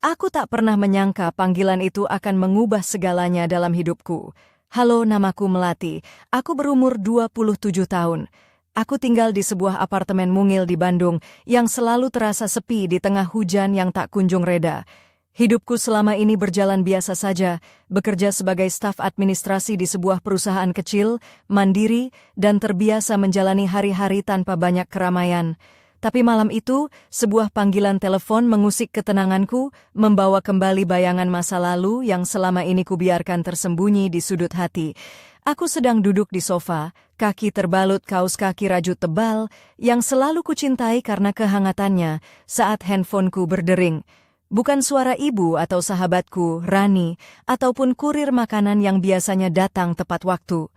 Aku tak pernah menyangka panggilan itu akan mengubah segalanya dalam hidupku. Halo, namaku Melati. Aku berumur 27 tahun. Aku tinggal di sebuah apartemen mungil di Bandung yang selalu terasa sepi di tengah hujan yang tak kunjung reda. Hidupku selama ini berjalan biasa saja, bekerja sebagai staf administrasi di sebuah perusahaan kecil, mandiri, dan terbiasa menjalani hari-hari tanpa banyak keramaian. Tapi malam itu, sebuah panggilan telepon mengusik ketenanganku, membawa kembali bayangan masa lalu yang selama ini kubiarkan tersembunyi di sudut hati. Aku sedang duduk di sofa, kaki terbalut kaos kaki rajut tebal, yang selalu kucintai karena kehangatannya saat handphoneku berdering. Bukan suara ibu atau sahabatku, Rani, ataupun kurir makanan yang biasanya datang tepat waktu.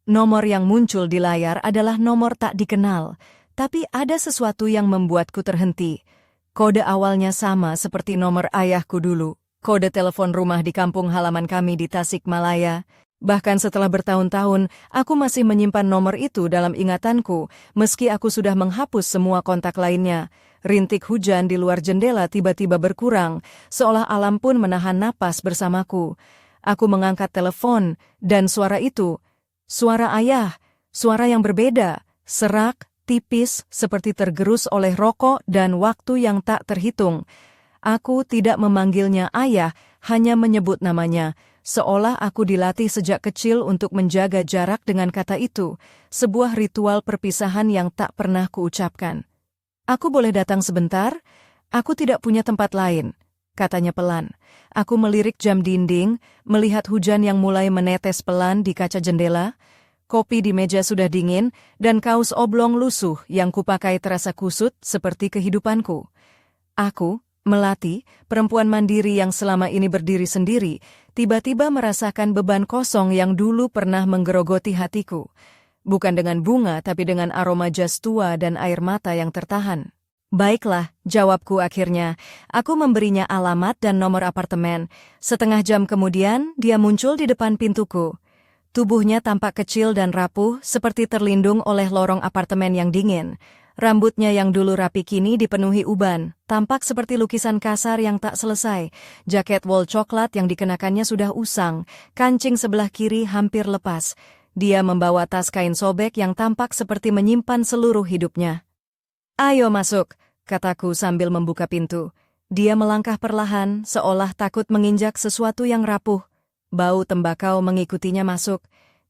Nomor yang muncul di layar adalah nomor tak dikenal. Tapi ada sesuatu yang membuatku terhenti. Kode awalnya sama seperti nomor ayahku dulu. Kode telepon rumah di kampung halaman kami di Tasikmalaya. Bahkan setelah bertahun-tahun, aku masih menyimpan nomor itu dalam ingatanku, meski aku sudah menghapus semua kontak lainnya. Rintik hujan di luar jendela tiba-tiba berkurang, seolah alam pun menahan napas bersamaku. Aku mengangkat telepon, dan suara itu, suara ayah, suara yang berbeda, serak, tipis, seperti tergerus oleh rokok dan waktu yang tak terhitung. Aku tidak memanggilnya ayah, hanya menyebut namanya, seolah aku dilatih sejak kecil untuk menjaga jarak dengan kata itu, sebuah ritual perpisahan yang tak pernah kuucapkan. Aku boleh datang sebentar? Aku tidak punya tempat lain, katanya pelan. Aku melirik jam dinding, melihat hujan yang mulai menetes pelan di kaca jendela. Kopi di meja sudah dingin, dan kaos oblong lusuh yang kupakai terasa kusut seperti kehidupanku. Aku, Melati, perempuan mandiri yang selama ini berdiri sendiri, tiba-tiba merasakan beban kosong yang dulu pernah menggerogoti hatiku. Bukan dengan bunga, tapi dengan aroma jas tua dan air mata yang tertahan. Baiklah, jawabku akhirnya. Aku memberinya alamat dan nomor apartemen. Setengah jam kemudian, dia muncul di depan pintuku. Tubuhnya tampak kecil dan rapuh, seperti terlindung oleh lorong apartemen yang dingin. Rambutnya yang dulu rapi kini dipenuhi uban, tampak seperti lukisan kasar yang tak selesai. Jaket wol coklat yang dikenakannya sudah usang, kancing sebelah kiri hampir lepas. Dia membawa tas kain sobek yang tampak seperti menyimpan seluruh hidupnya. "Ayo masuk," kataku sambil membuka pintu. Dia melangkah perlahan, seolah takut menginjak sesuatu yang rapuh. Bau tembakau mengikutinya masuk.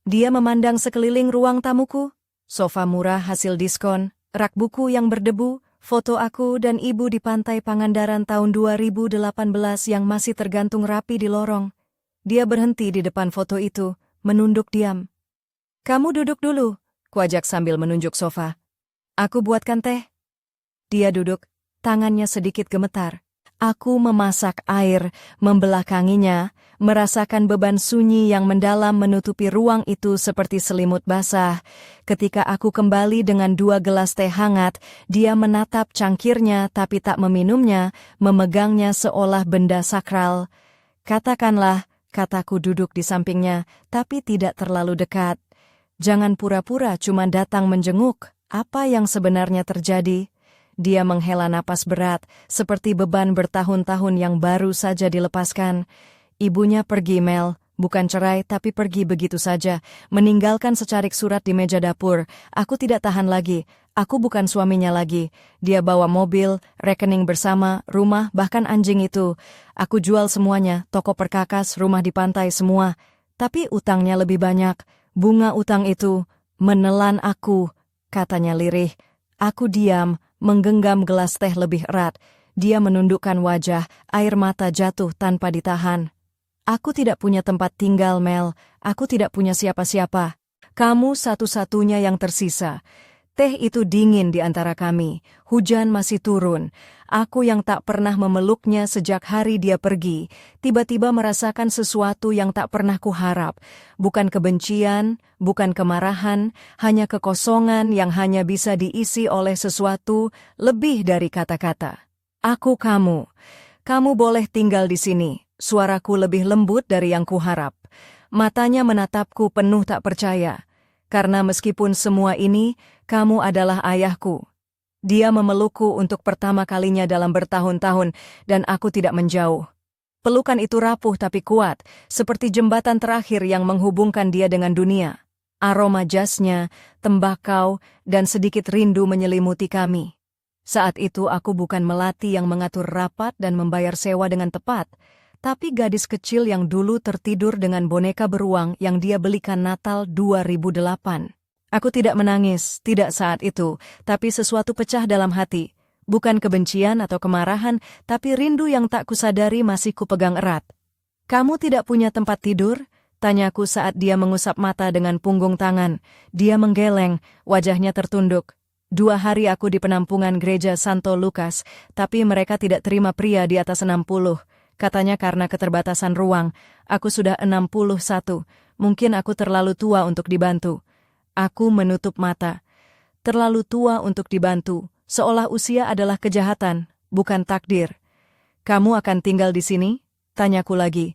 Dia memandang sekeliling ruang tamuku. Sofa murah hasil diskon, rak buku yang berdebu, foto aku dan ibu di pantai Pangandaran tahun 2018 yang masih tergantung rapi di lorong. Dia berhenti di depan foto itu, menunduk diam. "Kamu duduk dulu," kuajak sambil menunjuk sofa. "Aku buatkan teh." Dia duduk, tangannya sedikit gemetar. Aku memasak air, membelakanginya, merasakan beban sunyi yang mendalam menutupi ruang itu seperti selimut basah. Ketika aku kembali dengan 2 gelas teh hangat, dia menatap cangkirnya tapi tak meminumnya, memegangnya seolah benda sakral. "Katakanlah," kataku duduk di sampingnya, tapi tidak terlalu dekat. "Jangan pura-pura cuma datang menjenguk. Apa yang sebenarnya terjadi?" Dia menghela napas berat, seperti beban bertahun-tahun yang baru saja dilepaskan. "Ibunya pergi, Mel. Bukan cerai, tapi pergi begitu saja. Meninggalkan secarik surat di meja dapur. Aku tidak tahan lagi. Aku bukan suaminya lagi. Dia bawa mobil, rekening bersama, rumah, bahkan anjing itu. Aku jual semuanya, toko perkakas, rumah di pantai, semua. Tapi utangnya lebih banyak. Bunga utang itu menelan aku," katanya lirih. Aku diam, menggenggam gelas teh lebih erat. Dia menundukkan wajah, air mata jatuh tanpa ditahan. "Aku tidak punya tempat tinggal, Mel. Aku tidak punya siapa-siapa. Kamu satu-satunya yang tersisa." Teh itu dingin di antara kami. Hujan masih turun. Aku yang tak pernah memeluknya sejak hari dia pergi, tiba-tiba merasakan sesuatu yang tak pernah kuharap. Bukan kebencian, bukan kemarahan, hanya kekosongan yang hanya bisa diisi oleh sesuatu lebih dari kata-kata. "Aku kamu. Kamu boleh tinggal di sini." Suaraku lebih lembut dari yang kuharap. Matanya menatapku penuh tak percaya. "Karena meskipun semua ini, kamu adalah ayahku." Dia memelukku untuk pertama kalinya dalam bertahun-tahun, dan aku tidak menjauh. Pelukan itu rapuh tapi kuat, seperti jembatan terakhir yang menghubungkan dia dengan dunia. Aroma jasnya, tembakau, dan sedikit rindu menyelimuti kami. Saat itu aku bukan melati yang mengatur rapat dan membayar sewa dengan tepat, tapi gadis kecil yang dulu tertidur dengan boneka beruang yang dia belikan Natal 2008. Aku tidak menangis, tidak saat itu, tapi sesuatu pecah dalam hati. Bukan kebencian atau kemarahan, tapi rindu yang tak kusadari masih kupegang erat. "Kamu tidak punya tempat tidur?" tanyaku saat dia mengusap mata dengan punggung tangan. Dia menggeleng, wajahnya tertunduk. 2 hari aku di penampungan gereja Santo Lukas, tapi mereka tidak terima pria di atas 60. Katanya karena keterbatasan ruang. Aku sudah 61. Mungkin aku terlalu tua untuk dibantu. Aku menutup mata. Terlalu tua untuk dibantu, seolah usia adalah kejahatan, bukan takdir. "Kamu akan tinggal di sini?" tanyaku lagi.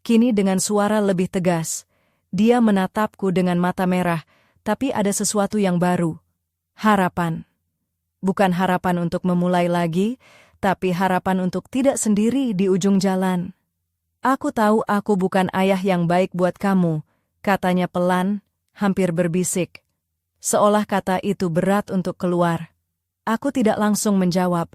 Kini dengan suara lebih tegas. Dia menatapku dengan mata merah, tapi ada sesuatu yang baru. Harapan. Bukan harapan untuk memulai lagi, tapi harapan untuk tidak sendiri di ujung jalan. "Aku tahu aku bukan ayah yang baik buat kamu," katanya pelan, hampir berbisik. Seolah kata itu berat untuk keluar. Aku tidak langsung menjawab.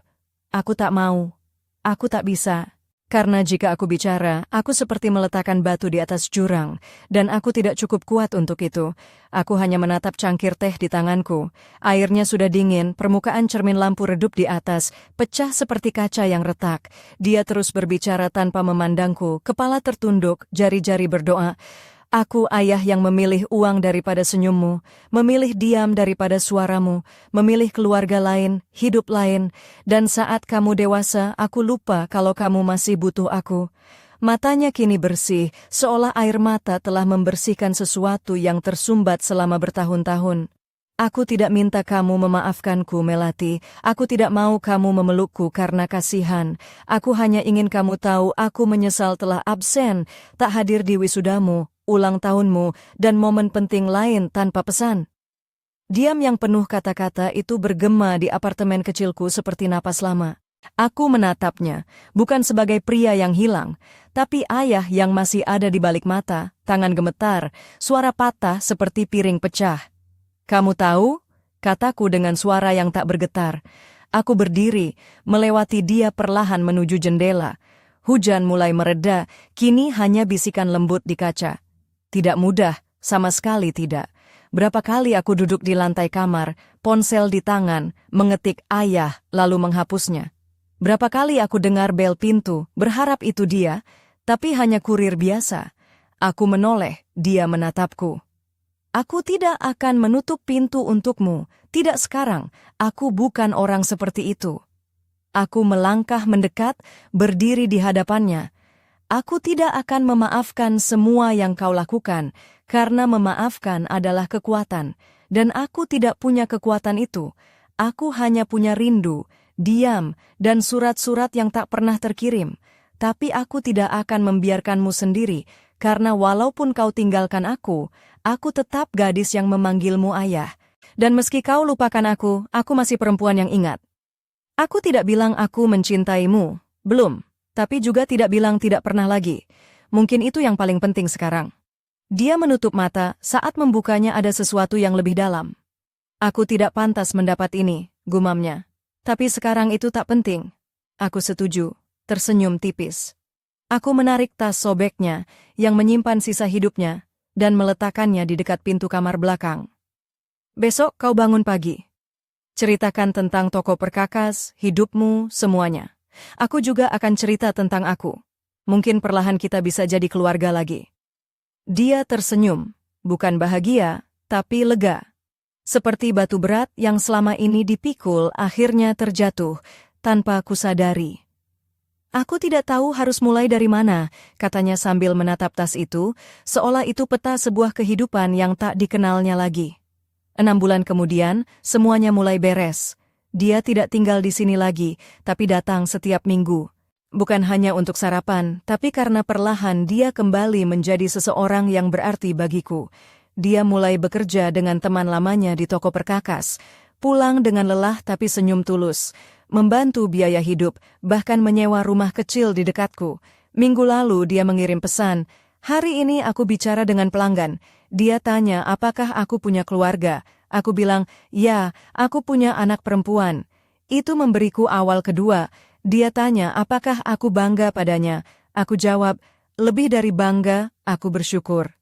Aku tak mau. Aku tak bisa. Karena jika aku bicara, aku seperti meletakkan batu di atas jurang, dan aku tidak cukup kuat untuk itu. Aku hanya menatap cangkir teh di tanganku. Airnya sudah dingin, permukaan cermin lampu redup di atas, pecah seperti kaca yang retak. Dia terus berbicara tanpa memandangku, kepala tertunduk, jari-jari berdoa. "Aku ayah yang memilih uang daripada senyummu, memilih diam daripada suaramu, memilih keluarga lain, hidup lain, dan saat kamu dewasa, aku lupa kalau kamu masih butuh aku." Matanya kini bersih, seolah air mata telah membersihkan sesuatu yang tersumbat selama bertahun-tahun. "Aku tidak minta kamu memaafkanku, Melati. Aku tidak mau kamu memelukku karena kasihan. Aku hanya ingin kamu tahu aku menyesal telah absen, tak hadir di wisudamu, ulang tahunmu, dan momen penting lain tanpa pesan." Diam yang penuh kata-kata itu bergema di apartemen kecilku seperti napas lama. Aku menatapnya, bukan sebagai pria yang hilang, tapi ayah yang masih ada di balik mata, tangan gemetar, suara patah seperti piring pecah. "Kamu tahu?" kataku dengan suara yang tak bergetar. Aku berdiri, melewati dia perlahan menuju jendela. Hujan mulai mereda, kini hanya bisikan lembut di kaca. Tidak mudah, sama sekali tidak. Berapa kali aku duduk di lantai kamar, ponsel di tangan, mengetik ayah, lalu menghapusnya. Berapa kali aku dengar bel pintu, berharap itu dia, tapi hanya kurir biasa. Aku menoleh, dia menatapku. "Aku tidak akan menutup pintu untukmu, tidak sekarang, aku bukan orang seperti itu." Aku melangkah mendekat, berdiri di hadapannya. "Aku tidak akan memaafkan semua yang kau lakukan, karena memaafkan adalah kekuatan, dan aku tidak punya kekuatan itu. Aku hanya punya rindu, diam, dan surat-surat yang tak pernah terkirim. Tapi aku tidak akan membiarkanmu sendiri, karena walaupun kau tinggalkan aku tetap gadis yang memanggilmu ayah. Dan meski kau lupakan aku masih perempuan yang ingat. Aku tidak bilang aku mencintaimu, belum. Tapi juga tidak bilang tidak pernah lagi. Mungkin itu yang paling penting sekarang." Dia menutup mata, saat membukanya ada sesuatu yang lebih dalam. "Aku tidak pantas mendapat ini," gumamnya. "Tapi sekarang itu tak penting." Aku setuju, tersenyum tipis. Aku menarik tas sobeknya, yang menyimpan sisa hidupnya, dan meletakkannya di dekat pintu kamar belakang. "Besok kau bangun pagi. Ceritakan tentang toko perkakas, hidupmu, semuanya. Aku juga akan cerita tentang aku. Mungkin perlahan kita bisa jadi keluarga lagi." Dia tersenyum, bukan bahagia, tapi lega. Seperti batu berat yang selama ini dipikul akhirnya terjatuh, tanpa kusadari. "Aku tidak tahu harus mulai dari mana," katanya sambil menatap tas itu, seolah itu peta sebuah kehidupan yang tak dikenalnya lagi. 6 bulan kemudian, semuanya mulai beres. Dia tidak tinggal di sini lagi, tapi datang setiap minggu. Bukan hanya untuk sarapan, tapi karena perlahan dia kembali menjadi seseorang yang berarti bagiku. Dia mulai bekerja dengan teman lamanya di toko perkakas. Pulang dengan lelah tapi senyum tulus. Membantu biaya hidup, bahkan menyewa rumah kecil di dekatku. Minggu lalu dia mengirim pesan, "Hari ini aku bicara dengan pelanggan. Dia tanya apakah aku punya keluarga. Aku bilang, ya, aku punya anak perempuan." Itu memberiku awal kedua. Dia tanya apakah aku bangga padanya. Aku jawab, lebih dari bangga, aku bersyukur.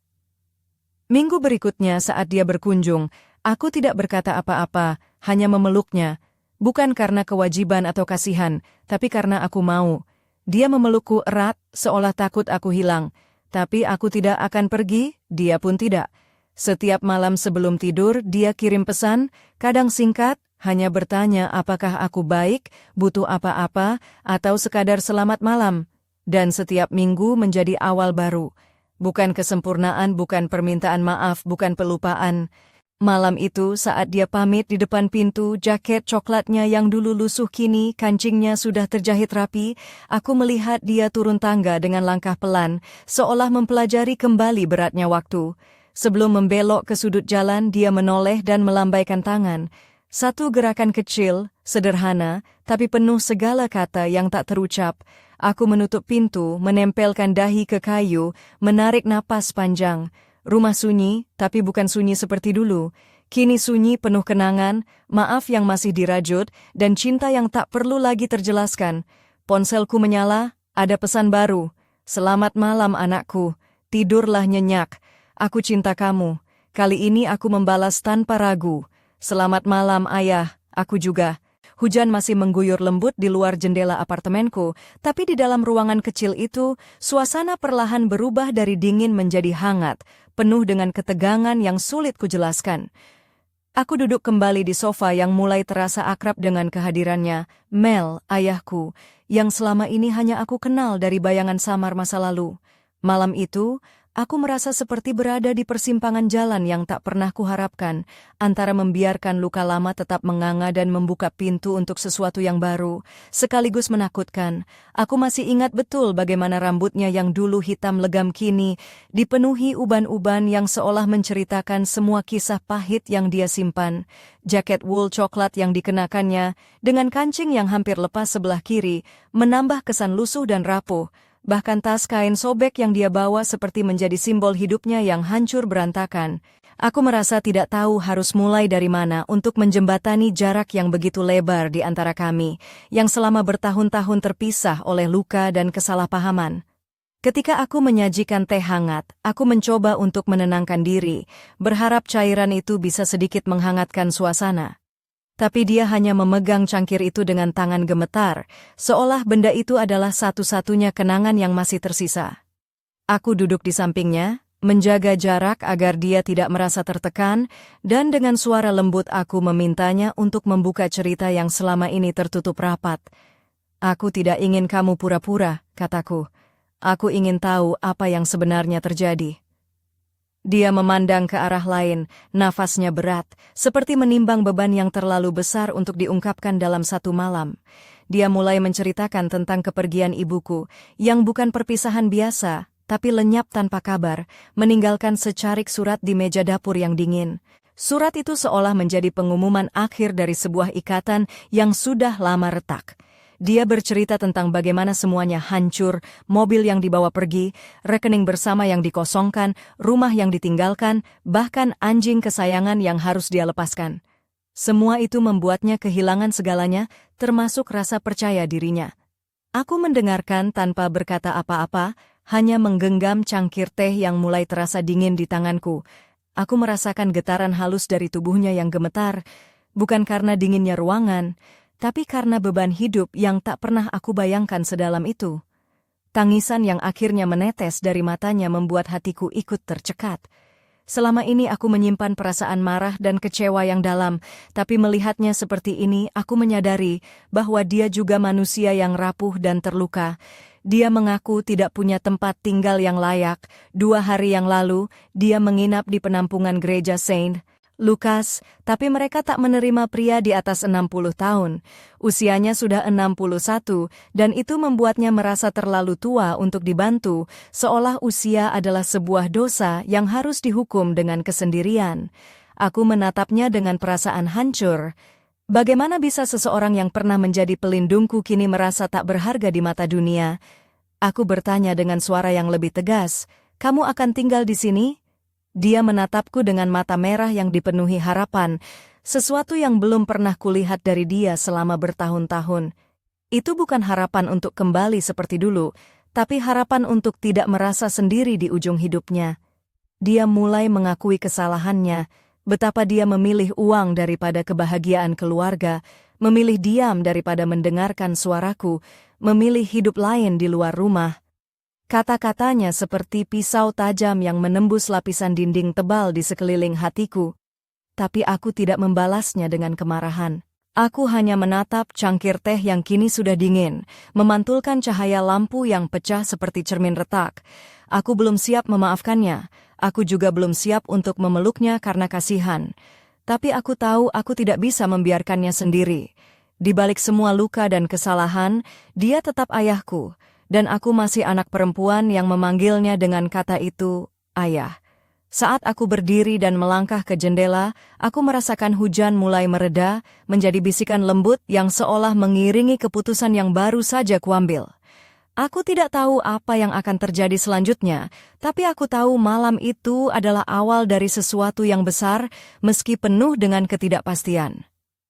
Minggu berikutnya saat dia berkunjung, aku tidak berkata apa-apa, hanya memeluknya. Bukan karena kewajiban atau kasihan, tapi karena aku mau. Dia memelukku erat, seolah takut aku hilang. Tapi aku tidak akan pergi, dia pun tidak. Setiap malam sebelum tidur, dia kirim pesan, kadang singkat, hanya bertanya apakah aku baik, butuh apa-apa, atau sekadar selamat malam. Dan setiap minggu menjadi awal baru. Bukan kesempurnaan, bukan permintaan maaf, bukan pelupaan. Malam itu saat dia pamit di depan pintu, jaket coklatnya yang dulu lusuh kini kancingnya sudah terjahit rapi, aku melihat dia turun tangga dengan langkah pelan, seolah mempelajari kembali beratnya waktu. Sebelum membelok ke sudut jalan, dia menoleh dan melambaikan tangan. Satu gerakan kecil, sederhana, tapi penuh segala kata yang tak terucap. Aku menutup pintu, menempelkan dahi ke kayu, menarik napas panjang. Rumah sunyi, tapi bukan sunyi seperti dulu. Kini sunyi penuh kenangan, maaf yang masih dirajut, dan cinta yang tak perlu lagi terjelaskan. Ponselku menyala, ada pesan baru. "Selamat malam anakku, tidurlah nyenyak. Aku cinta kamu." Kali ini aku membalas tanpa ragu. "Selamat malam ayah, aku juga." Hujan masih mengguyur lembut di luar jendela apartemenku, tapi di dalam ruangan kecil itu, suasana perlahan berubah dari dingin menjadi hangat, penuh dengan ketegangan yang sulit kujelaskan. Aku duduk kembali di sofa yang mulai terasa akrab dengan kehadirannya, Mel, ayahku, yang selama ini hanya aku kenal dari bayangan samar masa lalu. Malam itu, aku merasa seperti berada di persimpangan jalan yang tak pernah kuharapkan, antara membiarkan luka lama tetap menganga dan membuka pintu untuk sesuatu yang baru, sekaligus menakutkan. Aku masih ingat betul bagaimana rambutnya yang dulu hitam legam kini, dipenuhi uban-uban yang seolah menceritakan semua kisah pahit yang dia simpan. Jaket wool coklat yang dikenakannya, dengan kancing yang hampir lepas sebelah kiri, menambah kesan lusuh dan rapuh. Bahkan tas kain sobek yang dia bawa seperti menjadi simbol hidupnya yang hancur berantakan. Aku merasa tidak tahu harus mulai dari mana untuk menjembatani jarak yang begitu lebar di antara kami, yang selama bertahun-tahun terpisah oleh luka dan kesalahpahaman. Ketika aku menyajikan teh hangat, aku mencoba untuk menenangkan diri, berharap cairan itu bisa sedikit menghangatkan suasana. Tapi dia hanya memegang cangkir itu dengan tangan gemetar, seolah benda itu adalah satu-satunya kenangan yang masih tersisa. Aku duduk di sampingnya, menjaga jarak agar dia tidak merasa tertekan, dan dengan suara lembut aku memintanya untuk membuka cerita yang selama ini tertutup rapat. "Aku tidak ingin kamu pura-pura," kataku. "Aku ingin tahu apa yang sebenarnya terjadi." Dia memandang ke arah lain, nafasnya berat, seperti menimbang beban yang terlalu besar untuk diungkapkan dalam satu malam. Dia mulai menceritakan tentang kepergian ibuku, yang bukan perpisahan biasa, tapi lenyap tanpa kabar, meninggalkan secarik surat di meja dapur yang dingin. Surat itu seolah menjadi pengumuman akhir dari sebuah ikatan yang sudah lama retak. Dia bercerita tentang bagaimana semuanya hancur, mobil yang dibawa pergi, rekening bersama yang dikosongkan, rumah yang ditinggalkan, bahkan anjing kesayangan yang harus dia lepaskan. Semua itu membuatnya kehilangan segalanya, termasuk rasa percaya dirinya. Aku mendengarkan tanpa berkata apa-apa, hanya menggenggam cangkir teh yang mulai terasa dingin di tanganku. Aku merasakan getaran halus dari tubuhnya yang gemetar, bukan karena dinginnya ruangan, tapi karena beban hidup yang tak pernah aku bayangkan sedalam itu. Tangisan yang akhirnya menetes dari matanya membuat hatiku ikut tercekat. Selama ini aku menyimpan perasaan marah dan kecewa yang dalam, tapi melihatnya seperti ini aku menyadari bahwa dia juga manusia yang rapuh dan terluka. Dia mengaku tidak punya tempat tinggal yang layak. 2 hari yang lalu, dia menginap di penampungan gereja Saint Lukas, tapi mereka tak menerima pria di atas 60 tahun. Usianya sudah 61, dan itu membuatnya merasa terlalu tua untuk dibantu, seolah usia adalah sebuah dosa yang harus dihukum dengan kesendirian. Aku menatapnya dengan perasaan hancur. Bagaimana bisa seseorang yang pernah menjadi pelindungku kini merasa tak berharga di mata dunia? Aku bertanya dengan suara yang lebih tegas, "Kamu akan tinggal di sini?" Dia menatapku dengan mata merah yang dipenuhi harapan, sesuatu yang belum pernah kulihat dari dia selama bertahun-tahun. Itu bukan harapan untuk kembali seperti dulu, tapi harapan untuk tidak merasa sendiri di ujung hidupnya. Dia mulai mengakui kesalahannya, betapa dia memilih uang daripada kebahagiaan keluarga, memilih diam daripada mendengarkan suaraku, memilih hidup lain di luar rumah. Kata-katanya seperti pisau tajam yang menembus lapisan dinding tebal di sekeliling hatiku. Tapi aku tidak membalasnya dengan kemarahan. Aku hanya menatap cangkir teh yang kini sudah dingin, memantulkan cahaya lampu yang pecah seperti cermin retak. Aku belum siap memaafkannya. Aku juga belum siap untuk memeluknya karena kasihan. Tapi aku tahu aku tidak bisa membiarkannya sendiri. Di balik semua luka dan kesalahan, dia tetap ayahku. Dan aku masih anak perempuan yang memanggilnya dengan kata itu, ayah. Saat aku berdiri dan melangkah ke jendela, aku merasakan hujan mulai mereda, menjadi bisikan lembut yang seolah mengiringi keputusan yang baru saja kuambil. Aku tidak tahu apa yang akan terjadi selanjutnya, tapi aku tahu malam itu adalah awal dari sesuatu yang besar, meski penuh dengan ketidakpastian.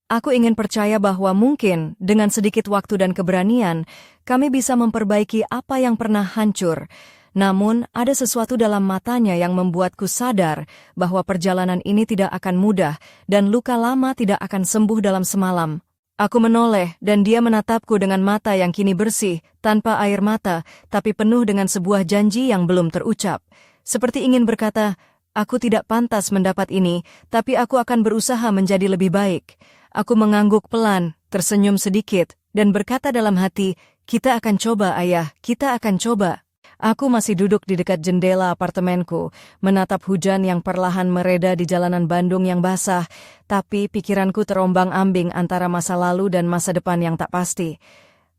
Aku ingin percaya bahwa mungkin, dengan sedikit waktu dan keberanian, kami bisa memperbaiki apa yang pernah hancur. Namun, ada sesuatu dalam matanya yang membuatku sadar bahwa perjalanan ini tidak akan mudah dan luka lama tidak akan sembuh dalam semalam. Aku menoleh dan dia menatapku dengan mata yang kini bersih, tanpa air mata, tapi penuh dengan sebuah janji yang belum terucap. Seperti ingin berkata, aku tidak pantas mendapat ini, tapi aku akan berusaha menjadi lebih baik. Aku mengangguk pelan, tersenyum sedikit, dan berkata dalam hati, kita akan coba ayah, kita akan coba. Aku masih duduk di dekat jendela apartemenku, menatap hujan yang perlahan mereda di jalanan Bandung yang basah, tapi pikiranku terombang-ambing antara masa lalu dan masa depan yang tak pasti.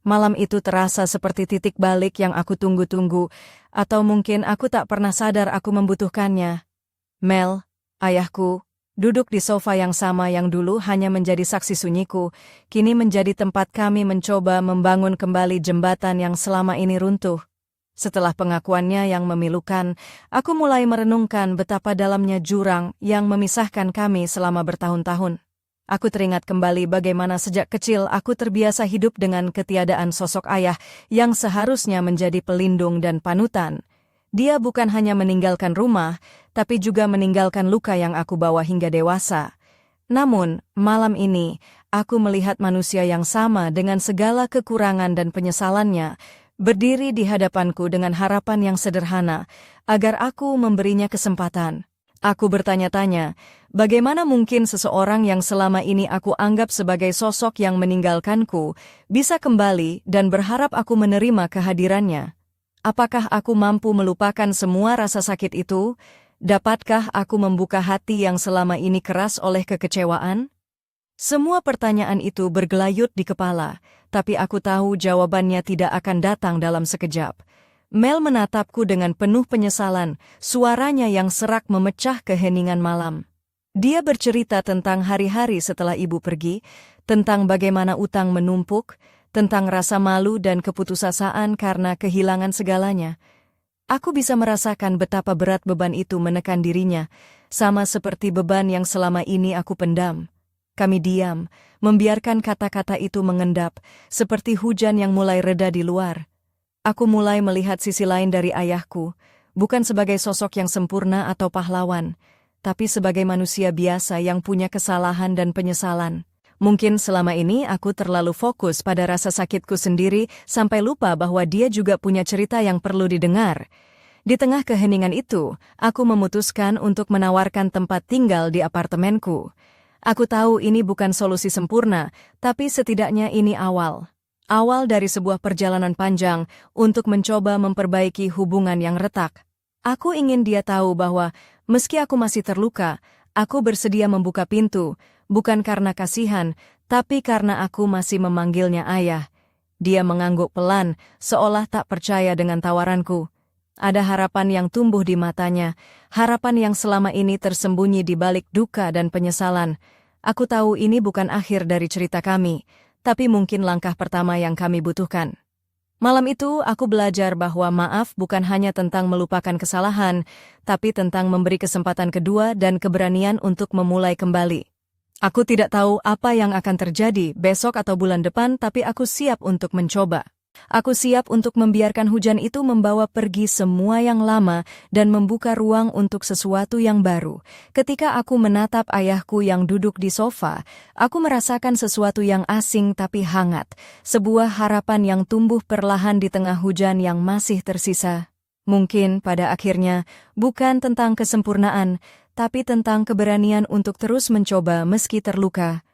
Malam itu terasa seperti titik balik yang aku tunggu-tunggu, atau mungkin aku tak pernah sadar aku membutuhkannya. Mel, ayahku, duduk di sofa yang sama yang dulu hanya menjadi saksi sunyiku, kini menjadi tempat kami mencoba membangun kembali jembatan yang selama ini runtuh. Setelah pengakuannya yang memilukan, aku mulai merenungkan betapa dalamnya jurang yang memisahkan kami selama bertahun-tahun. Aku teringat kembali bagaimana sejak kecil aku terbiasa hidup dengan ketiadaan sosok ayah yang seharusnya menjadi pelindung dan panutan. Dia bukan hanya meninggalkan rumah, tapi juga meninggalkan luka yang aku bawa hingga dewasa. Namun, malam ini, aku melihat manusia yang sama dengan segala kekurangan dan penyesalannya, berdiri di hadapanku dengan harapan yang sederhana, agar aku memberinya kesempatan. Aku bertanya-tanya, bagaimana mungkin seseorang yang selama ini aku anggap sebagai sosok yang meninggalkanku, bisa kembali dan berharap aku menerima kehadirannya? Apakah aku mampu melupakan semua rasa sakit itu? Dapatkah aku membuka hati yang selama ini keras oleh kekecewaan? Semua pertanyaan itu bergelayut di kepala, tapi aku tahu jawabannya tidak akan datang dalam sekejap. Mel menatapku dengan penuh penyesalan, suaranya yang serak memecah keheningan malam. Dia bercerita tentang hari-hari setelah ibu pergi, tentang bagaimana utang menumpuk, tentang rasa malu dan keputusasaan karena kehilangan segalanya. Aku bisa merasakan betapa berat beban itu menekan dirinya, sama seperti beban yang selama ini aku pendam. Kami diam, membiarkan kata-kata itu mengendap, seperti hujan yang mulai reda di luar. Aku mulai melihat sisi lain dari ayahku, bukan sebagai sosok yang sempurna atau pahlawan, tapi sebagai manusia biasa yang punya kesalahan dan penyesalan. Mungkin selama ini aku terlalu fokus pada rasa sakitku sendiri sampai lupa bahwa dia juga punya cerita yang perlu didengar. Di tengah keheningan itu, aku memutuskan untuk menawarkan tempat tinggal di apartemenku. Aku tahu ini bukan solusi sempurna, tapi setidaknya ini awal. Awal dari sebuah perjalanan panjang untuk mencoba memperbaiki hubungan yang retak. Aku ingin dia tahu bahwa, meski aku masih terluka, aku bersedia membuka pintu, bukan karena kasihan, tapi karena aku masih memanggilnya ayah. Dia mengangguk pelan, seolah tak percaya dengan tawaranku. Ada harapan yang tumbuh di matanya, harapan yang selama ini tersembunyi di balik duka dan penyesalan. Aku tahu ini bukan akhir dari cerita kami, tapi mungkin langkah pertama yang kami butuhkan. Malam itu, aku belajar bahwa maaf bukan hanya tentang melupakan kesalahan, tapi tentang memberi kesempatan kedua dan keberanian untuk memulai kembali. Aku tidak tahu apa yang akan terjadi besok atau bulan depan, tapi aku siap untuk mencoba. Aku siap untuk membiarkan hujan itu membawa pergi semua yang lama dan membuka ruang untuk sesuatu yang baru. Ketika aku menatap ayahku yang duduk di sofa, aku merasakan sesuatu yang asing tapi hangat, sebuah harapan yang tumbuh perlahan di tengah hujan yang masih tersisa. Mungkin pada akhirnya bukan tentang kesempurnaan, tapi tentang keberanian untuk terus mencoba meski terluka.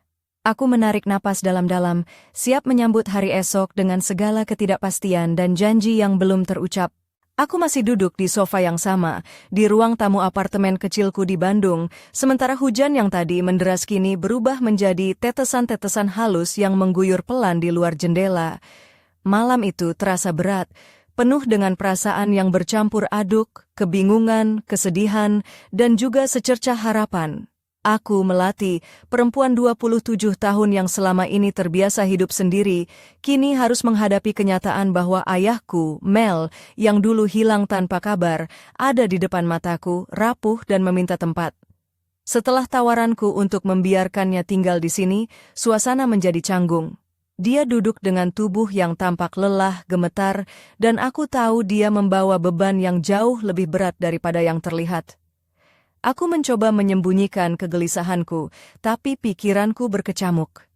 Aku menarik napas dalam-dalam, siap menyambut hari esok dengan segala ketidakpastian dan janji yang belum terucap. Aku masih duduk di sofa yang sama, di ruang tamu apartemen kecilku di Bandung, sementara hujan yang tadi menderas kini berubah menjadi tetesan-tetesan halus yang mengguyur pelan di luar jendela. Malam itu terasa berat, penuh dengan perasaan yang bercampur aduk, kebingungan, kesedihan, dan juga secercah harapan. Aku, Melati, perempuan 27 tahun yang selama ini terbiasa hidup sendiri, kini harus menghadapi kenyataan bahwa ayahku, Mel, yang dulu hilang tanpa kabar, ada di depan mataku, rapuh dan meminta tempat. Setelah tawaranku untuk membiarkannya tinggal di sini, suasana menjadi canggung. Dia duduk dengan tubuh yang tampak lelah, gemetar, dan aku tahu dia membawa beban yang jauh lebih berat daripada yang terlihat. Aku mencoba menyembunyikan kegelisahanku, tapi pikiranku berkecamuk.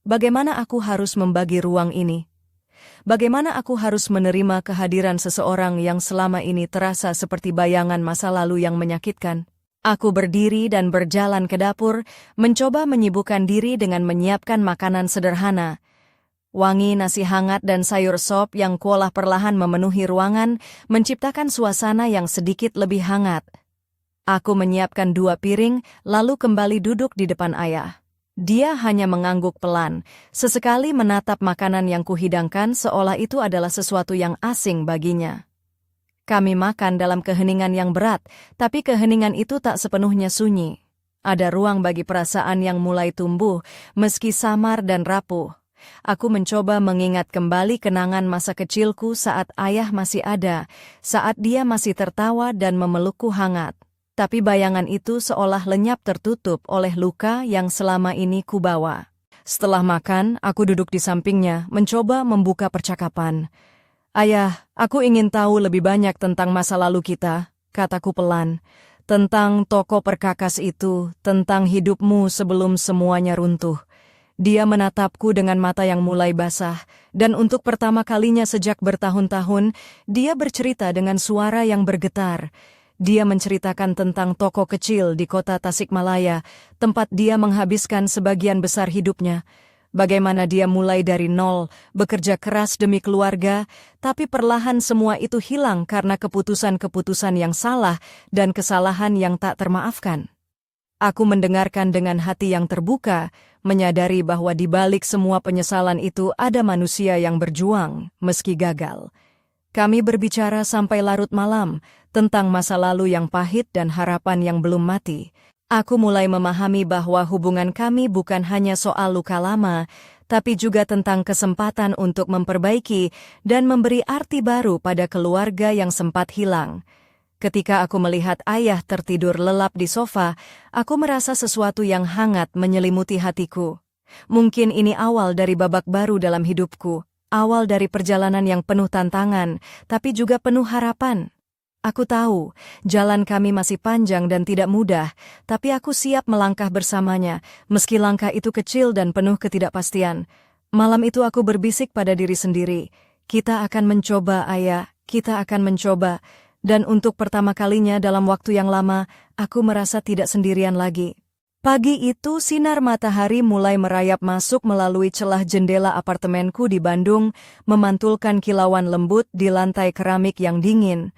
Bagaimana aku harus membagi ruang ini? Bagaimana aku harus menerima kehadiran seseorang yang selama ini terasa seperti bayangan masa lalu yang menyakitkan? Aku berdiri dan berjalan ke dapur, mencoba menyibukkan diri dengan menyiapkan makanan sederhana. Wangi nasi hangat dan sayur sop yang kuolah perlahan memenuhi ruangan, menciptakan suasana yang sedikit lebih hangat. Aku menyiapkan 2 piring, lalu kembali duduk di depan ayah. Dia hanya mengangguk pelan, sesekali menatap makanan yang kuhidangkan seolah itu adalah sesuatu yang asing baginya. Kami makan dalam keheningan yang berat, tapi keheningan itu tak sepenuhnya sunyi. Ada ruang bagi perasaan yang mulai tumbuh, meski samar dan rapuh. Aku mencoba mengingat kembali kenangan masa kecilku saat ayah masih ada, saat dia masih tertawa dan memelukku hangat. Tapi bayangan itu seolah lenyap tertutup oleh luka yang selama ini kubawa. Setelah makan, aku duduk di sampingnya, mencoba membuka percakapan. "Ayah, aku ingin tahu lebih banyak tentang masa lalu kita," kataku pelan. "Tentang toko perkakas itu, tentang hidupmu sebelum semuanya runtuh." Dia menatapku dengan mata yang mulai basah, dan untuk pertama kalinya sejak bertahun-tahun, dia bercerita dengan suara yang bergetar. Dia menceritakan tentang toko kecil di kota Tasikmalaya, tempat dia menghabiskan sebagian besar hidupnya. Bagaimana dia mulai dari nol, bekerja keras demi keluarga, tapi perlahan semua itu hilang karena keputusan-keputusan yang salah dan kesalahan yang tak termaafkan. Aku mendengarkan dengan hati yang terbuka, menyadari bahwa di balik semua penyesalan itu ada manusia yang berjuang, meski gagal. Kami berbicara sampai larut malam, tentang masa lalu yang pahit dan harapan yang belum mati. Aku mulai memahami bahwa hubungan kami bukan hanya soal luka lama, tapi juga tentang kesempatan untuk memperbaiki dan memberi arti baru pada keluarga yang sempat hilang. Ketika aku melihat ayah tertidur lelap di sofa, aku merasa sesuatu yang hangat menyelimuti hatiku. Mungkin ini awal dari babak baru dalam hidupku, awal dari perjalanan yang penuh tantangan, tapi juga penuh harapan. Aku tahu, jalan kami masih panjang dan tidak mudah, tapi aku siap melangkah bersamanya, meski langkah itu kecil dan penuh ketidakpastian. Malam itu aku berbisik pada diri sendiri, "Kita akan mencoba, Ayah, kita akan mencoba." Dan untuk pertama kalinya dalam waktu yang lama, aku merasa tidak sendirian lagi. Pagi itu sinar matahari mulai merayap masuk melalui celah jendela apartemenku di Bandung, memantulkan kilauan lembut di lantai keramik yang dingin.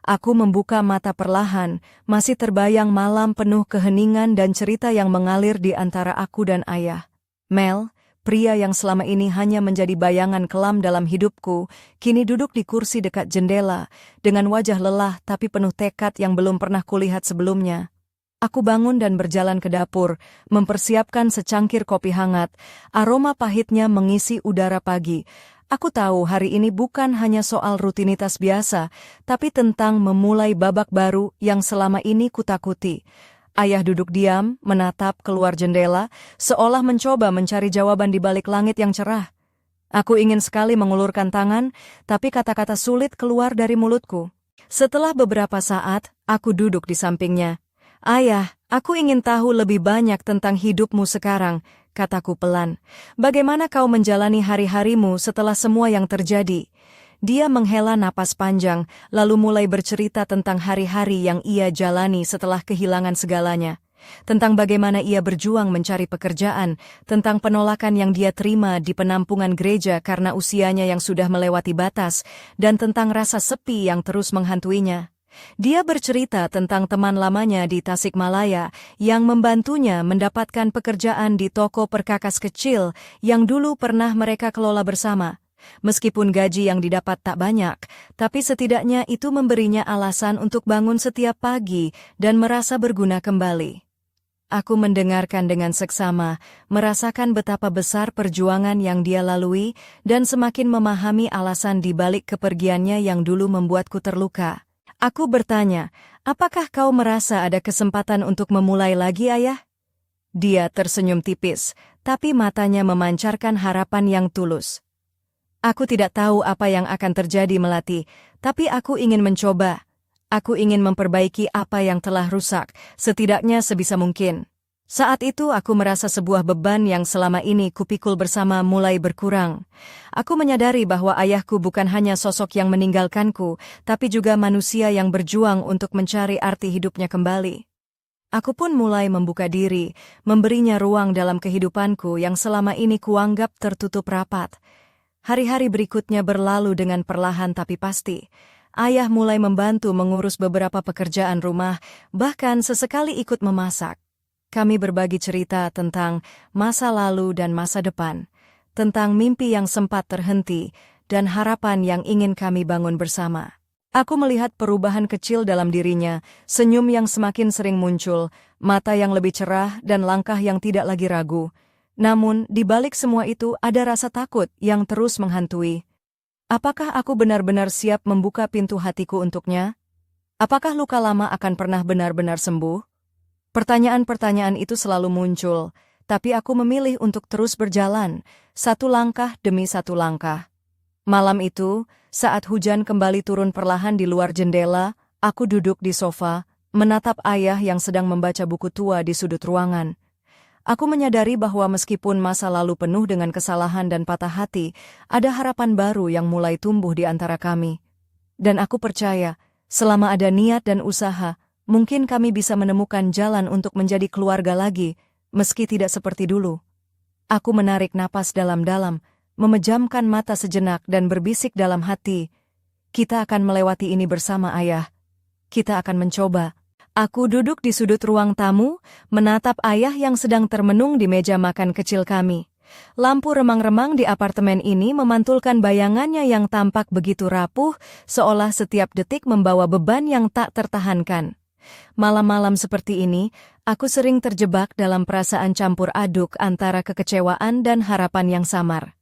Aku membuka mata perlahan, masih terbayang malam penuh keheningan dan cerita yang mengalir di antara aku dan ayah. "Mel, Pria yang selama ini hanya menjadi bayangan kelam dalam hidupku, kini duduk di kursi dekat jendela, dengan wajah lelah tapi penuh tekad yang belum pernah kulihat sebelumnya. Aku bangun dan berjalan ke dapur, mempersiapkan secangkir kopi hangat. Aroma pahitnya mengisi udara pagi. Aku tahu hari ini bukan hanya soal rutinitas biasa, tapi tentang memulai babak baru yang selama ini kutakuti. Ayah duduk diam, menatap keluar jendela, seolah mencoba mencari jawaban di balik langit yang cerah. Aku ingin sekali mengulurkan tangan, tapi kata-kata sulit keluar dari mulutku. Setelah beberapa saat, aku duduk di sampingnya. "Ayah, aku ingin tahu lebih banyak tentang hidupmu sekarang," kataku pelan. "Bagaimana kau menjalani hari-harimu setelah semua yang terjadi?" Dia menghela napas panjang, lalu mulai bercerita tentang hari-hari yang ia jalani setelah kehilangan segalanya. Tentang bagaimana ia berjuang mencari pekerjaan, tentang penolakan yang dia terima di penampungan gereja karena usianya yang sudah melewati batas, dan tentang rasa sepi yang terus menghantuinya. Dia bercerita tentang teman lamanya di Tasikmalaya yang membantunya mendapatkan pekerjaan di toko perkakas kecil yang dulu pernah mereka kelola bersama. Meskipun gaji yang didapat tak banyak, tapi setidaknya itu memberinya alasan untuk bangun setiap pagi dan merasa berguna kembali. Aku mendengarkan dengan seksama, merasakan betapa besar perjuangan yang dia lalui dan semakin memahami alasan di balik kepergiannya yang dulu membuatku terluka. Aku bertanya, "Apakah kau merasa ada kesempatan untuk memulai lagi, Ayah?" Dia tersenyum tipis, tapi matanya memancarkan harapan yang tulus. "Aku tidak tahu apa yang akan terjadi, Melati, tapi aku ingin mencoba. Aku ingin memperbaiki apa yang telah rusak, setidaknya sebisa mungkin." Saat itu aku merasa sebuah beban yang selama ini kupikul bersama mulai berkurang. Aku menyadari bahwa ayahku bukan hanya sosok yang meninggalkanku, tapi juga manusia yang berjuang untuk mencari arti hidupnya kembali. Aku pun mulai membuka diri, memberinya ruang dalam kehidupanku yang selama ini kuanggap tertutup rapat. Hari-hari berikutnya berlalu dengan perlahan tapi pasti. Ayah mulai membantu mengurus beberapa pekerjaan rumah, bahkan sesekali ikut memasak. Kami berbagi cerita tentang masa lalu dan masa depan, tentang mimpi yang sempat terhenti, dan harapan yang ingin kami bangun bersama. Aku melihat perubahan kecil dalam dirinya, senyum yang semakin sering muncul, mata yang lebih cerah dan langkah yang tidak lagi ragu. Namun, di balik semua itu ada rasa takut yang terus menghantui. Apakah aku benar-benar siap membuka pintu hatiku untuknya? Apakah luka lama akan pernah benar-benar sembuh? Pertanyaan-pertanyaan itu selalu muncul, tapi aku memilih untuk terus berjalan, satu langkah demi satu langkah. Malam itu, saat hujan kembali turun perlahan di luar jendela, aku duduk di sofa, menatap ayah yang sedang membaca buku tua di sudut ruangan. Aku menyadari bahwa meskipun masa lalu penuh dengan kesalahan dan patah hati, ada harapan baru yang mulai tumbuh di antara kami. Dan aku percaya, selama ada niat dan usaha, mungkin kami bisa menemukan jalan untuk menjadi keluarga lagi, meski tidak seperti dulu. Aku menarik napas dalam-dalam, memejamkan mata sejenak dan berbisik dalam hati, "Kita akan melewati ini bersama, Ayah. Kita akan mencoba." Aku duduk di sudut ruang tamu, menatap ayah yang sedang termenung di meja makan kecil kami. Lampu remang-remang di apartemen ini memantulkan bayangannya yang tampak begitu rapuh, seolah setiap detik membawa beban yang tak tertahankan. Malam-malam seperti ini, aku sering terjebak dalam perasaan campur aduk antara kekecewaan dan harapan yang samar.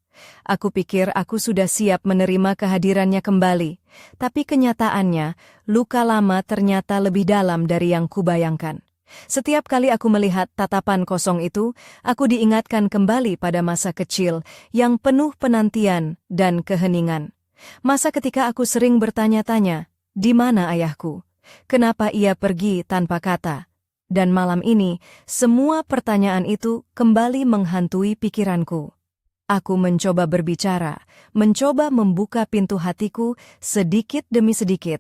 Aku pikir aku sudah siap menerima kehadirannya kembali, tapi kenyataannya, luka lama ternyata lebih dalam dari yang kubayangkan. Setiap kali aku melihat tatapan kosong itu, aku diingatkan kembali pada masa kecil yang penuh penantian dan keheningan. Masa ketika aku sering bertanya-tanya, di mana ayahku? Kenapa ia pergi tanpa kata? Dan malam ini, semua pertanyaan itu kembali menghantui pikiranku. Aku mencoba berbicara, mencoba membuka pintu hatiku sedikit demi sedikit.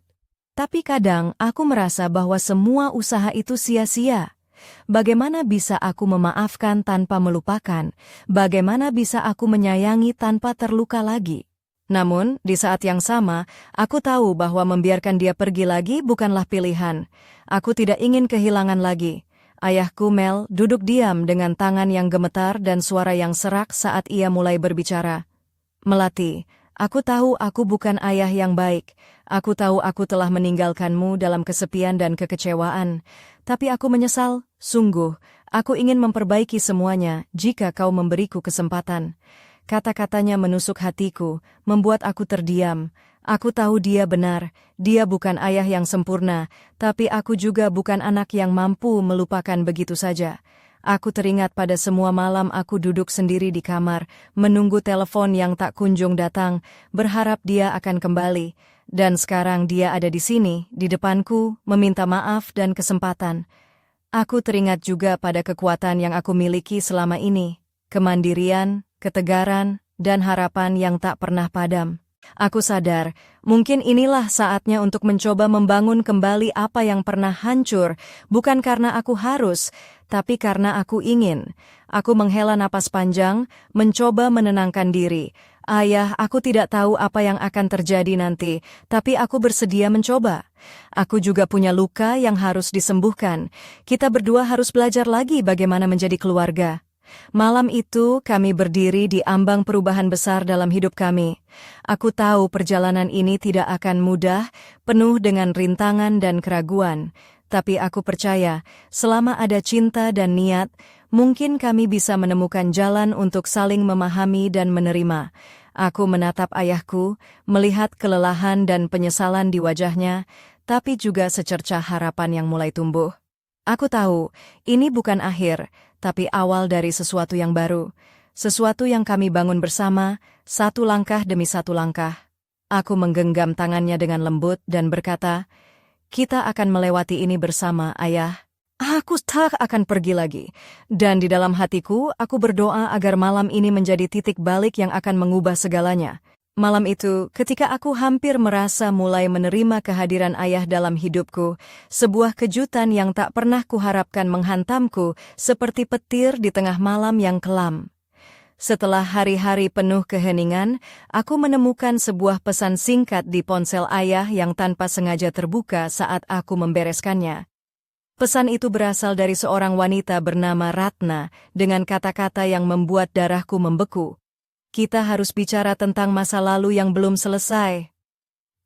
Tapi kadang aku merasa bahwa semua usaha itu sia-sia. Bagaimana bisa aku memaafkan tanpa melupakan? Bagaimana bisa aku menyayangi tanpa terluka lagi? Namun, di saat yang sama, aku tahu bahwa membiarkan dia pergi lagi bukanlah pilihan. Aku tidak ingin kehilangan lagi. Ayahku Mel duduk diam dengan tangan yang gemetar dan suara yang serak saat ia mulai berbicara. Melati, aku tahu aku bukan ayah yang baik. Aku tahu aku telah meninggalkanmu dalam kesepian dan kekecewaan. Tapi aku menyesal, sungguh. Aku ingin memperbaiki semuanya jika kau memberiku kesempatan. Kata-katanya menusuk hatiku, membuat aku terdiam. Aku tahu dia benar, dia bukan ayah yang sempurna, tapi aku juga bukan anak yang mampu melupakan begitu saja. Aku teringat pada semua malam aku duduk sendiri di kamar, menunggu telepon yang tak kunjung datang, berharap dia akan kembali. Dan sekarang dia ada di sini, di depanku, meminta maaf dan kesempatan. Aku teringat juga pada kekuatan yang aku miliki selama ini, kemandirian, ketegaran, dan harapan yang tak pernah padam. Aku sadar, mungkin inilah saatnya untuk mencoba membangun kembali apa yang pernah hancur, bukan karena aku harus, tapi karena aku ingin. Aku menghela napas panjang, mencoba menenangkan diri. Ayah, aku tidak tahu apa yang akan terjadi nanti, tapi aku bersedia mencoba. Aku juga punya luka yang harus disembuhkan. Kita berdua harus belajar lagi bagaimana menjadi keluarga. Malam itu kami berdiri di ambang perubahan besar dalam hidup kami. Aku tahu perjalanan ini tidak akan mudah, penuh dengan rintangan dan keraguan. Tapi aku percaya, selama ada cinta dan niat, mungkin kami bisa menemukan jalan untuk saling memahami dan menerima. Aku menatap ayahku, melihat kelelahan dan penyesalan di wajahnya, tapi juga secercah harapan yang mulai tumbuh. Aku tahu, ini bukan akhir, tapi awal dari sesuatu yang baru. Sesuatu yang kami bangun bersama, satu langkah demi satu langkah. Aku menggenggam tangannya dengan lembut dan berkata, "Kita akan melewati ini bersama, Ayah. Aku tak akan pergi lagi." Dan di dalam hatiku, aku berdoa agar malam ini menjadi titik balik yang akan mengubah segalanya. Malam itu, ketika aku hampir merasa mulai menerima kehadiran ayah dalam hidupku, sebuah kejutan yang tak pernah kuharapkan menghantamku seperti petir di tengah malam yang kelam. Setelah hari-hari penuh keheningan, aku menemukan sebuah pesan singkat di ponsel ayah yang tanpa sengaja terbuka saat aku membereskannya. Pesan itu berasal dari seorang wanita bernama Ratna dengan kata-kata yang membuat darahku membeku. "Kita harus bicara tentang masa lalu yang belum selesai."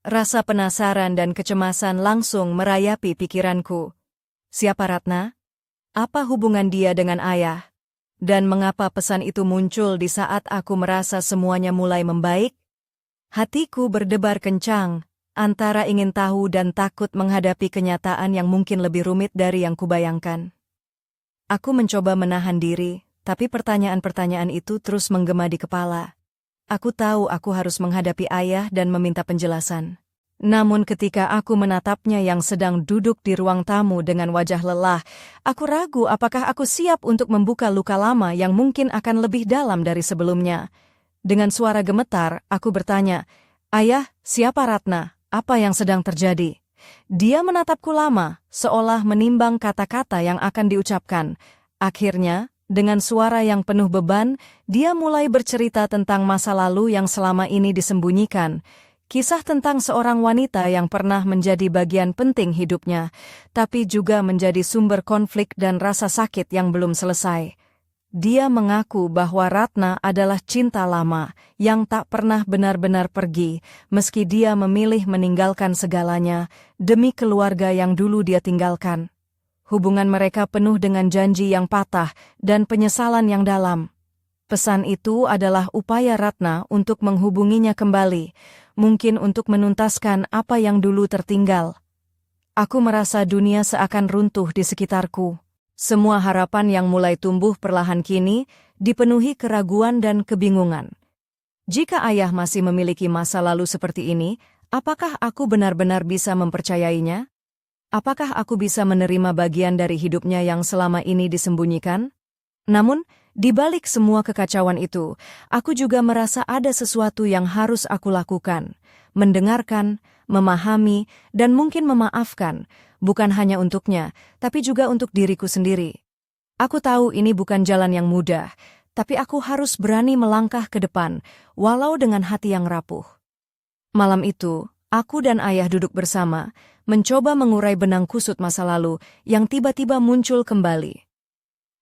Rasa penasaran dan kecemasan langsung merayapi pikiranku. Siapa Ratna? Apa hubungan dia dengan ayah? Dan mengapa pesan itu muncul di saat aku merasa semuanya mulai membaik? Hatiku berdebar kencang, antara ingin tahu dan takut menghadapi kenyataan yang mungkin lebih rumit dari yang kubayangkan. Aku mencoba menahan diri, tapi pertanyaan-pertanyaan itu terus menggema di kepala. Aku tahu aku harus menghadapi ayah dan meminta penjelasan. Namun ketika aku menatapnya yang sedang duduk di ruang tamu dengan wajah lelah, aku ragu apakah aku siap untuk membuka luka lama yang mungkin akan lebih dalam dari sebelumnya. Dengan suara gemetar, aku bertanya, "Ayah, siapa Ratna? Apa yang sedang terjadi?" Dia menatapku lama, seolah menimbang kata-kata yang akan diucapkan. Akhirnya, dengan suara yang penuh beban, dia mulai bercerita tentang masa lalu yang selama ini disembunyikan. Kisah tentang seorang wanita yang pernah menjadi bagian penting hidupnya, tapi juga menjadi sumber konflik dan rasa sakit yang belum selesai. Dia mengaku bahwa Ratna adalah cinta lama yang tak pernah benar-benar pergi, meski dia memilih meninggalkan segalanya demi keluarga yang dulu dia tinggalkan. Hubungan mereka penuh dengan janji yang patah dan penyesalan yang dalam. Pesan itu adalah upaya Ratna untuk menghubunginya kembali, mungkin untuk menuntaskan apa yang dulu tertinggal. Aku merasa dunia seakan runtuh di sekitarku. Semua harapan yang mulai tumbuh perlahan kini dipenuhi keraguan dan kebingungan. Jika ayah masih memiliki masa lalu seperti ini, apakah aku benar-benar bisa mempercayainya? Apakah aku bisa menerima bagian dari hidupnya yang selama ini disembunyikan? Namun, di balik semua kekacauan itu, aku juga merasa ada sesuatu yang harus aku lakukan. Mendengarkan, memahami, dan mungkin memaafkan, bukan hanya untuknya, tapi juga untuk diriku sendiri. Aku tahu ini bukan jalan yang mudah, tapi aku harus berani melangkah ke depan, walau dengan hati yang rapuh. Malam itu, Aku dan ayah duduk bersama, mencoba mengurai benang kusut masa lalu yang tiba-tiba muncul kembali.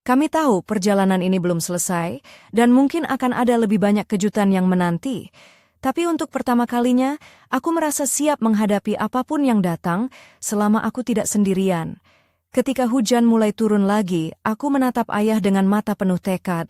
Kami tahu perjalanan ini belum selesai, dan mungkin akan ada lebih banyak kejutan yang menanti. Tapi untuk pertama kalinya, aku merasa siap menghadapi apapun yang datang selama aku tidak sendirian. Ketika hujan mulai turun lagi, aku menatap ayah dengan mata penuh tekad.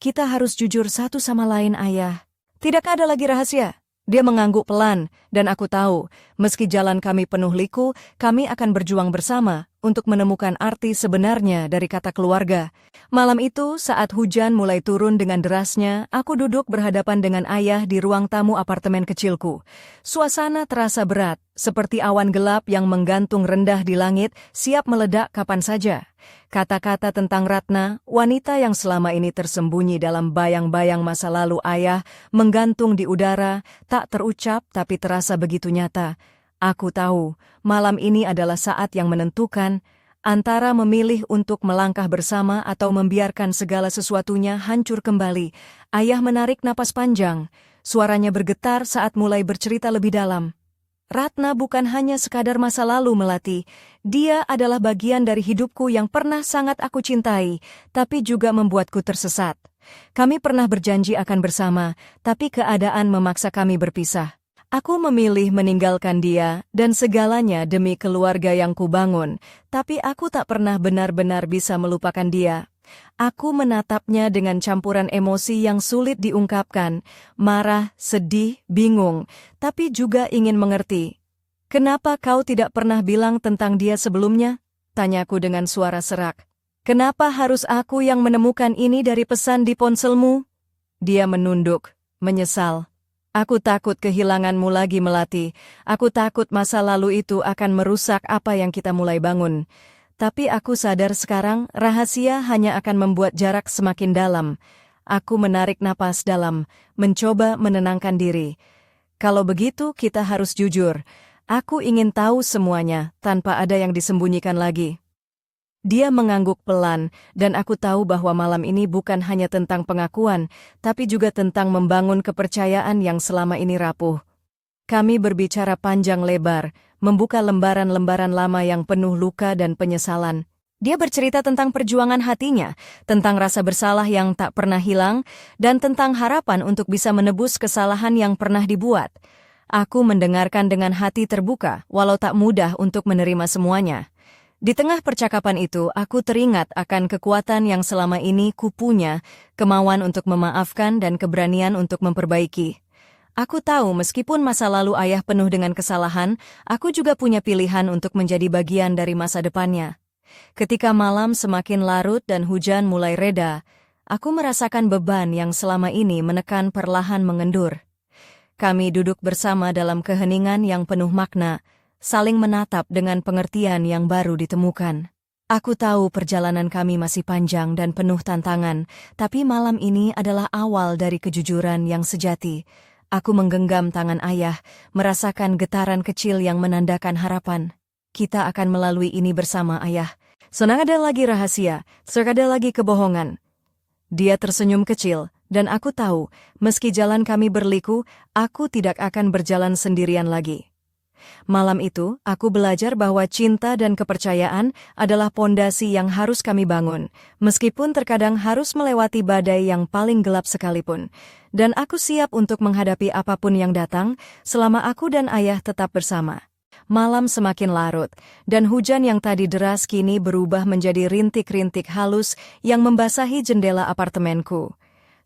Kita harus jujur satu sama lain, ayah. Tidak ada lagi rahasia. Dia mengangguk pelan, dan aku tahu, meski jalan kami penuh liku, kami akan berjuang bersama untuk menemukan arti sebenarnya dari kata keluarga. Malam itu, saat hujan mulai turun dengan derasnya, aku duduk berhadapan dengan ayah di ruang tamu apartemen kecilku. Suasana terasa berat, seperti awan gelap yang menggantung rendah di langit, siap meledak kapan saja. Kata-kata tentang Ratna, wanita yang selama ini tersembunyi dalam bayang-bayang masa lalu ayah, menggantung di udara, tak terucap tapi terasa begitu nyata. Aku tahu, malam ini adalah saat yang menentukan, antara memilih untuk melangkah bersama atau membiarkan segala sesuatunya hancur kembali. Ayah menarik napas panjang, suaranya bergetar saat mulai bercerita lebih dalam. Ratna bukan hanya sekadar masa lalu, Melati. Dia adalah bagian dari hidupku yang pernah sangat aku cintai, tapi juga membuatku tersesat. Kami pernah berjanji akan bersama, tapi keadaan memaksa kami berpisah. Aku memilih meninggalkan dia dan segalanya demi keluarga yang kubangun, tapi aku tak pernah benar-benar bisa melupakan dia. Aku menatapnya dengan campuran emosi yang sulit diungkapkan, marah, sedih, bingung, tapi juga ingin mengerti. "Kenapa kau tidak pernah bilang tentang dia sebelumnya?" tanyaku dengan suara serak. "Kenapa harus aku yang menemukan ini dari pesan di ponselmu?" Dia menunduk, menyesal. "Aku takut kehilanganmu lagi, Melati. Aku takut masa lalu itu akan merusak apa yang kita mulai bangun. Tapi aku sadar sekarang rahasia hanya akan membuat jarak semakin dalam." Aku menarik napas dalam, mencoba menenangkan diri. "Kalau begitu kita harus jujur. Aku ingin tahu semuanya, tanpa ada yang disembunyikan lagi." Dia mengangguk pelan, dan aku tahu bahwa malam ini bukan hanya tentang pengakuan, tapi juga tentang membangun kepercayaan yang selama ini rapuh. Kami berbicara panjang lebar, membuka lembaran-lembaran lama yang penuh luka dan penyesalan. Dia bercerita tentang perjuangan hatinya, tentang rasa bersalah yang tak pernah hilang, dan tentang harapan untuk bisa menebus kesalahan yang pernah dibuat. Aku mendengarkan dengan hati terbuka, walau tak mudah untuk menerima semuanya. Di tengah percakapan itu, aku teringat akan kekuatan yang selama ini kupunya, kemauan untuk memaafkan dan keberanian untuk memperbaiki. Aku tahu meskipun masa lalu ayah penuh dengan kesalahan, aku juga punya pilihan untuk menjadi bagian dari masa depannya. Ketika malam semakin larut dan hujan mulai reda, aku merasakan beban yang selama ini menekan perlahan mengendur. Kami duduk bersama dalam keheningan yang penuh makna, saling menatap dengan pengertian yang baru ditemukan. Aku tahu perjalanan kami masih panjang dan penuh tantangan, tapi malam ini adalah awal dari kejujuran yang sejati. Aku menggenggam tangan ayah, merasakan getaran kecil yang menandakan harapan. Kita akan melalui ini bersama, ayah. Senang ada lagi rahasia, sekada lagi kebohongan. Dia tersenyum kecil, dan aku tahu, meski jalan kami berliku, aku tidak akan berjalan sendirian lagi. Malam itu, aku belajar bahwa cinta dan kepercayaan adalah pondasi yang harus kami bangun, meskipun terkadang harus melewati badai yang paling gelap sekalipun. Dan aku siap untuk menghadapi apapun yang datang, selama aku dan ayah tetap bersama. Malam semakin larut, dan hujan yang tadi deras kini berubah menjadi rintik-rintik halus yang membasahi jendela apartemenku.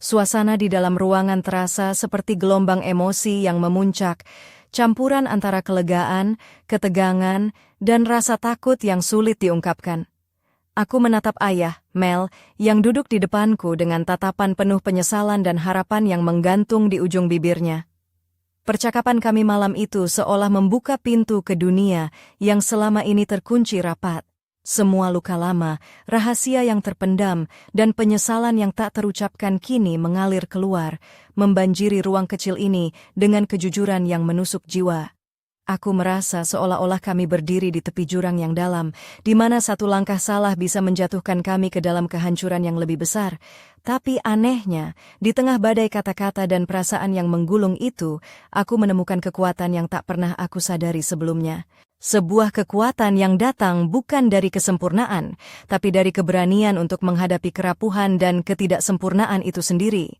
Suasana di dalam ruangan terasa seperti gelombang emosi yang memuncak, campuran antara kelegaan, ketegangan, dan rasa takut yang sulit diungkapkan. Aku menatap ayah, Mel, yang duduk di depanku dengan tatapan penuh penyesalan dan harapan yang menggantung di ujung bibirnya. Percakapan kami malam itu seolah membuka pintu ke dunia yang selama ini terkunci rapat. Semua luka lama, rahasia yang terpendam, dan penyesalan yang tak terucapkan kini mengalir keluar, membanjiri ruang kecil ini dengan kejujuran yang menusuk jiwa. Aku merasa seolah-olah kami berdiri di tepi jurang yang dalam, di mana satu langkah salah bisa menjatuhkan kami ke dalam kehancuran yang lebih besar. Tapi anehnya, di tengah badai kata-kata dan perasaan yang menggulung itu, aku menemukan kekuatan yang tak pernah aku sadari sebelumnya. Sebuah kekuatan yang datang bukan dari kesempurnaan, tapi dari keberanian untuk menghadapi kerapuhan dan ketidaksempurnaan itu sendiri.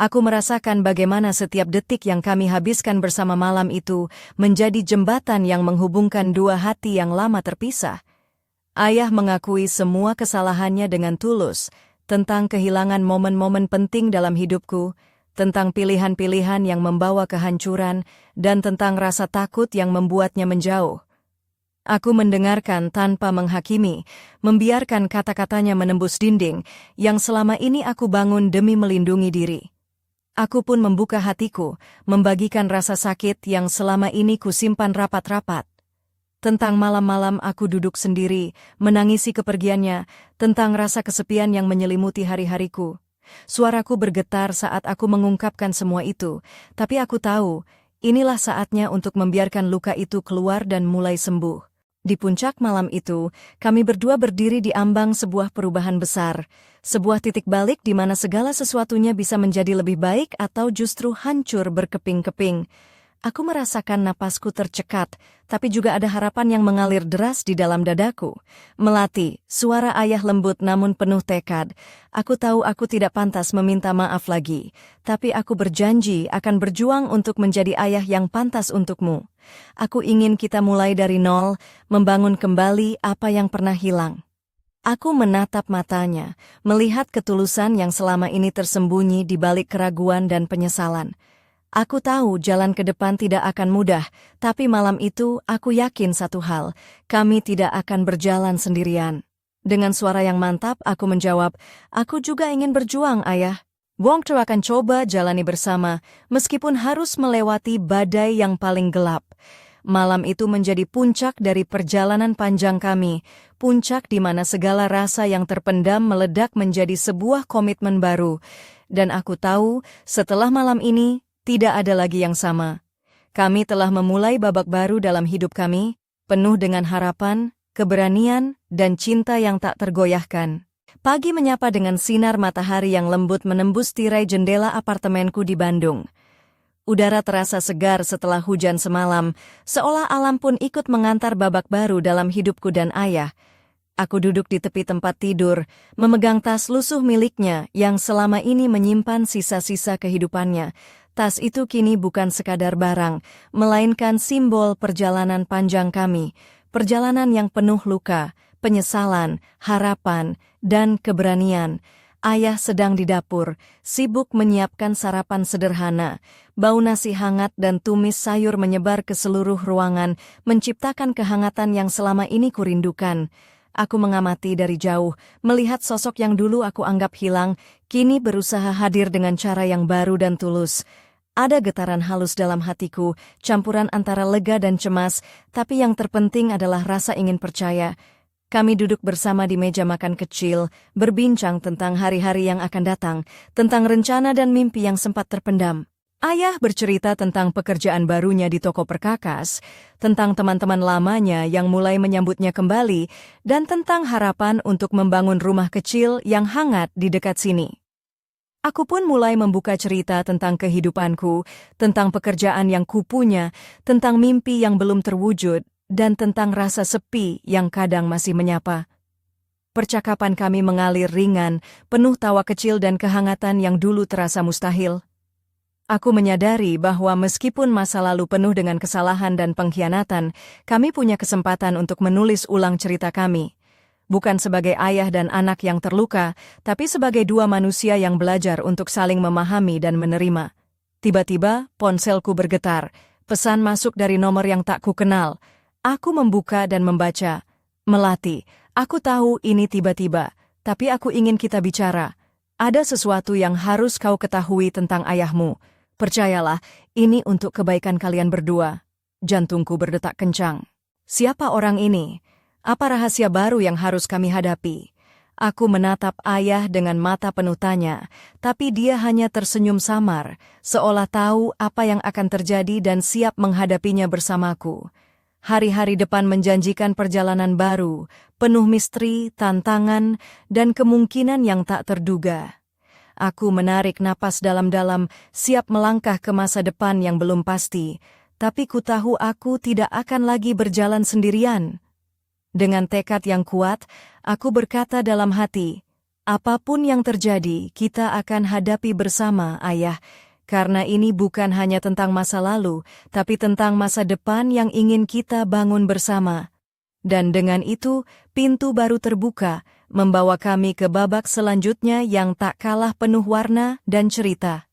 Aku merasakan bagaimana setiap detik yang kami habiskan bersama malam itu menjadi jembatan yang menghubungkan dua hati yang lama terpisah. Ayah mengakui semua kesalahannya dengan tulus, tentang kehilangan momen-momen penting dalam hidupku, tentang pilihan-pilihan yang membawa kehancuran, dan tentang rasa takut yang membuatnya menjauh. Aku mendengarkan tanpa menghakimi, membiarkan kata-katanya menembus dinding yang selama ini aku bangun demi melindungi diri. Aku pun membuka hatiku, membagikan rasa sakit yang selama ini kusimpan rapat-rapat. Tentang malam-malam aku duduk sendiri, menangisi kepergiannya, tentang rasa kesepian yang menyelimuti hari-hariku. Suaraku bergetar saat aku mengungkapkan semua itu, tapi aku tahu, inilah saatnya untuk membiarkan luka itu keluar dan mulai sembuh. Di puncak malam itu, kami berdua berdiri di ambang sebuah perubahan besar, sebuah titik balik di mana segala sesuatunya bisa menjadi lebih baik atau justru hancur berkeping-keping. Aku merasakan napasku tercekat, tapi juga ada harapan yang mengalir deras di dalam dadaku. Melati, suara ayah lembut namun penuh tekad. Aku tahu aku tidak pantas meminta maaf lagi, tapi aku berjanji akan berjuang untuk menjadi ayah yang pantas untukmu. Aku ingin kita mulai dari nol, membangun kembali apa yang pernah hilang. Aku menatap matanya, melihat ketulusan yang selama ini tersembunyi di balik keraguan dan penyesalan. Aku tahu jalan ke depan tidak akan mudah, tapi malam itu aku yakin satu hal, kami tidak akan berjalan sendirian. Dengan suara yang mantap aku menjawab, aku juga ingin berjuang, ayah. Wongtu akan coba jalani bersama, meskipun harus melewati badai yang paling gelap. Malam itu menjadi puncak dari perjalanan panjang kami, puncak di mana segala rasa yang terpendam meledak menjadi sebuah komitmen baru. Dan aku tahu, setelah malam ini, tidak ada lagi yang sama. Kami telah memulai babak baru dalam hidup kami, penuh dengan harapan, keberanian, dan cinta yang tak tergoyahkan. Pagi menyapa dengan sinar matahari yang lembut menembus tirai jendela apartemenku di Bandung. Udara terasa segar setelah hujan semalam, seolah alam pun ikut mengantar babak baru dalam hidupku dan ayah. Aku duduk di tepi tempat tidur, memegang tas lusuh miliknya yang selama ini menyimpan sisa-sisa kehidupannya. Tas itu kini bukan sekadar barang, melainkan simbol perjalanan panjang kami, perjalanan yang penuh luka, penyesalan, harapan, dan keberanian. Ayah sedang di dapur, sibuk menyiapkan sarapan sederhana. Bau nasi hangat dan tumis sayur menyebar ke seluruh ruangan, menciptakan kehangatan yang selama ini kurindukan. Aku mengamati dari jauh, melihat sosok yang dulu aku anggap hilang, kini berusaha hadir dengan cara yang baru dan tulus. Ada getaran halus dalam hatiku, campuran antara lega dan cemas, tapi yang terpenting adalah rasa ingin percaya. Kami duduk bersama di meja makan kecil, berbincang tentang hari-hari yang akan datang, tentang rencana dan mimpi yang sempat terpendam. Ayah bercerita tentang pekerjaan barunya di toko perkakas, tentang teman-teman lamanya yang mulai menyambutnya kembali, dan tentang harapan untuk membangun rumah kecil yang hangat di dekat sini. Aku pun mulai membuka cerita tentang kehidupanku, tentang pekerjaan yang kupunya, tentang mimpi yang belum terwujud, dan tentang rasa sepi yang kadang masih menyapa. Percakapan kami mengalir ringan, penuh tawa kecil dan kehangatan yang dulu terasa mustahil. Aku menyadari bahwa meskipun masa lalu penuh dengan kesalahan dan pengkhianatan, kami punya kesempatan untuk menulis ulang cerita kami. Bukan sebagai ayah dan anak yang terluka, tapi sebagai dua manusia yang belajar untuk saling memahami dan menerima. Tiba-tiba, ponselku bergetar. Pesan masuk dari nomor yang tak kukenal. Aku membuka dan membaca. Melati, aku tahu ini tiba-tiba, tapi aku ingin kita bicara. Ada sesuatu yang harus kau ketahui tentang ayahmu. Percayalah, ini untuk kebaikan kalian berdua. Jantungku berdetak kencang. Siapa orang ini? Apa rahasia baru yang harus kami hadapi? Aku menatap ayah dengan mata penuh tanya, tapi dia hanya tersenyum samar, seolah tahu apa yang akan terjadi dan siap menghadapinya bersamaku. Hari-hari depan menjanjikan perjalanan baru, penuh misteri, tantangan, dan kemungkinan yang tak terduga. Aku menarik napas dalam-dalam, siap melangkah ke masa depan yang belum pasti, tapi ku tahu aku tidak akan lagi berjalan sendirian. Dengan tekad yang kuat, aku berkata dalam hati, apapun yang terjadi, kita akan hadapi bersama, Ayah. Karena ini bukan hanya tentang masa lalu, tapi tentang masa depan yang ingin kita bangun bersama. Dan dengan itu, pintu baru terbuka, membawa kami ke babak selanjutnya yang tak kalah penuh warna dan cerita.